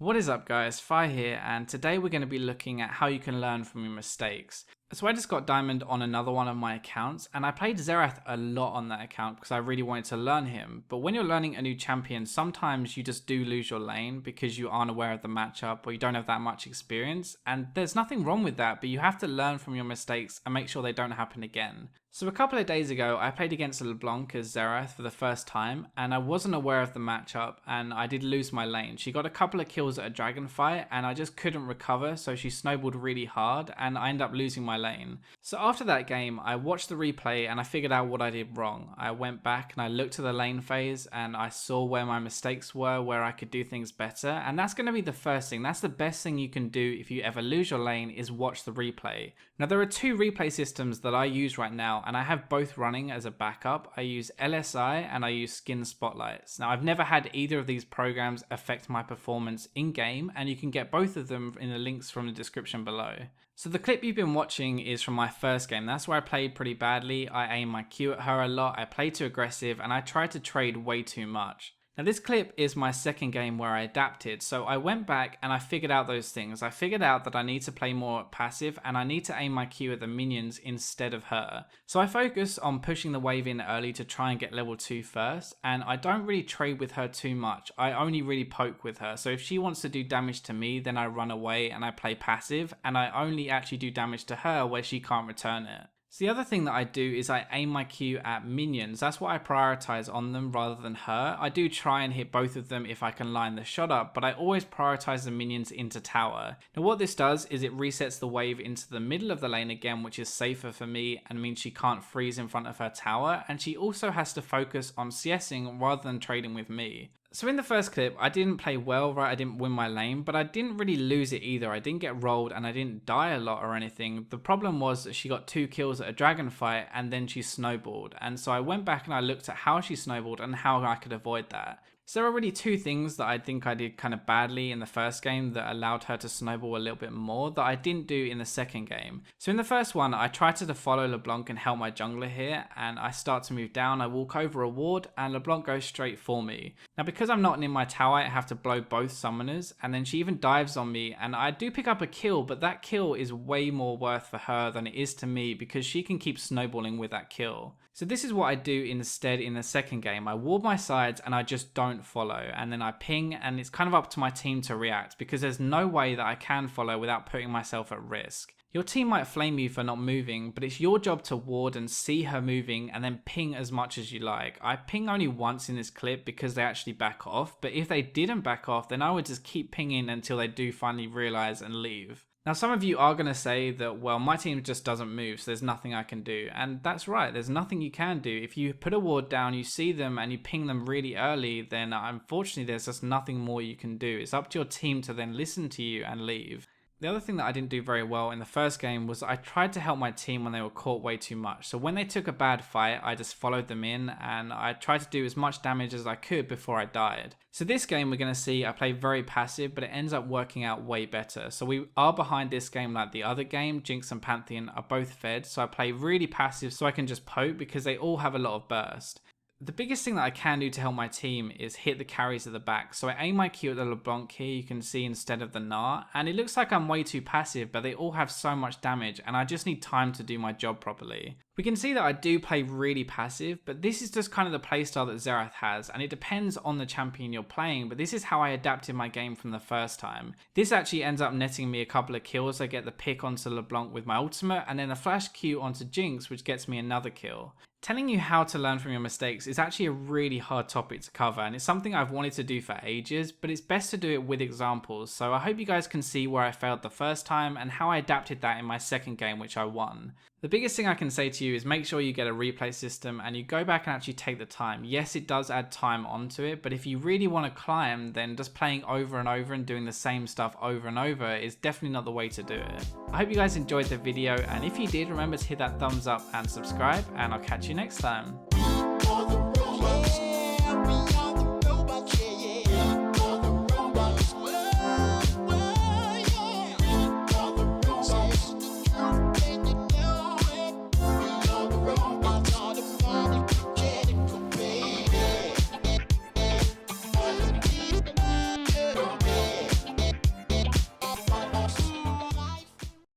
What is up guys, Phi here, and today we're going to be looking at how you can learn from your mistakes. So I just got diamond on another one of my accounts, and I played Xerath a lot on that account because I really wanted to learn him. But when you're learning a new champion, sometimes you just do lose your lane because you aren't aware of the matchup or you don't have that much experience, and there's nothing wrong with that, but you have to learn from your mistakes and make sure they don't happen again. So a couple of days ago, I played against LeBlanc as Xerath for the first time, and I wasn't aware of the matchup, and I did lose my lane. She got a couple of kills at a dragon fight, and I just couldn't recover, so she snowballed really hard, and I ended up losing my lane. So after that game, I watched the replay, and I figured out what I did wrong. I went back, and I looked at the lane phase, and I saw where my mistakes were, where I could do things better, and that's going to be the first thing. That's the best thing you can do if you ever lose your lane, is watch the replay. Now there are two replay systems that I use right now, and I have both running as a backup. I use LSI and I use skin spotlights. Now I've never had either of these programs affect my performance in game, and you can get both of them in the links from the description below. So the clip you've been watching is from my first game. That's where I played pretty badly. I aimed my Q at her a lot, I played too aggressive, and I tried to trade way too much. Now this clip is my second game where I adapted, so I went back and I figured out those things. I figured out that I need to play more passive and I need to aim my Q at the minions instead of her. So I focus on pushing the wave in early to try and get level 2 first, and I don't really trade with her too much. I only really poke with her, so if she wants to do damage to me, then I run away and I play passive, and I only actually do damage to her where she can't return it. So the other thing that I do is I aim my Q at minions. That's what I prioritize on them rather than her. I do try and hit both of them if I can line the shot up, but I always prioritize the minions into tower. Now what this does is it resets the wave into the middle of the lane again, which is safer for me and means she can't freeze in front of her tower, and she also has to focus on CSing rather than trading with me. So in the first clip, I didn't play well, right? I didn't win my lane, but I didn't really lose it either. I didn't get rolled and I didn't die a lot or anything. The problem was that she got 2 kills at a dragon fight and then she snowballed. And so I went back and I looked at how she snowballed and how I could avoid that. So there are really two things that I think I did kind of badly in the first game that allowed her to snowball a little bit more that I didn't do in the second game. So in the first one, I tried to follow LeBlanc and help my jungler here, and I start to move down, I walk over a ward, and LeBlanc goes straight for me. Now because I'm not in my tower, I have to blow both summoners, and then she even dives on me, and I do pick up a kill, but that kill is way more worth for her than it is to me because she can keep snowballing with that kill. So this is what I do instead in the second game. I ward my sides and I just don't follow, and then I ping, and it's kind of up to my team to react because there's no way that I can follow without putting myself at risk. Your team might flame you for not moving, but it's your job to ward and see her moving and then ping as much as you like. I ping only once in this clip because they actually back off, but if they didn't back off, then I would just keep pinging until they do finally realize and leave. Now some of you are going to say that, well, my team just doesn't move, so there's nothing I can do. And that's right, there's nothing you can do. If you put a ward down, you see them and you ping them really early, then unfortunately there's just nothing more you can do. It's up to your team to then listen to you and leave. The other thing that I didn't do very well in the first game was I tried to help my team when they were caught way too much. So when they took a bad fight, I just followed them in and I tried to do as much damage as I could before I died. So this game we're going to see I play very passive, but it ends up working out way better. So we are behind this game like the other game. Jinx and Pantheon are both fed, so I play really passive so I can just poke because they all have a lot of burst. The biggest thing that I can do to help my team is hit the carries at the back. So I aim my Q at the LeBlanc here, you can see, instead of the Gnar, and it looks like I'm way too passive, but they all have so much damage and I just need time to do my job properly. We can see that I do play really passive, but this is just kind of the playstyle that Xerath has, and it depends on the champion you're playing, but this is how I adapted my game from the first time. This actually ends up netting me a couple of kills. I get the pick onto LeBlanc with my ultimate, and then a flash Q onto Jinx, which gets me another kill. Telling you how to learn from your mistakes is actually a really hard topic to cover, and it's something I've wanted to do for ages, but it's best to do it with examples, so I hope you guys can see where I failed the first time and how I adapted that in my second game, which I won. The biggest thing I can say to you is make sure you get a replay system and you go back and actually take the time. Yes, it does add time onto it, but if you really want to climb, then just playing over and over and doing the same stuff over and over is definitely not the way to do it. I hope you guys enjoyed the video, and if you did, remember to hit that thumbs up and subscribe, and I'll catch you next time.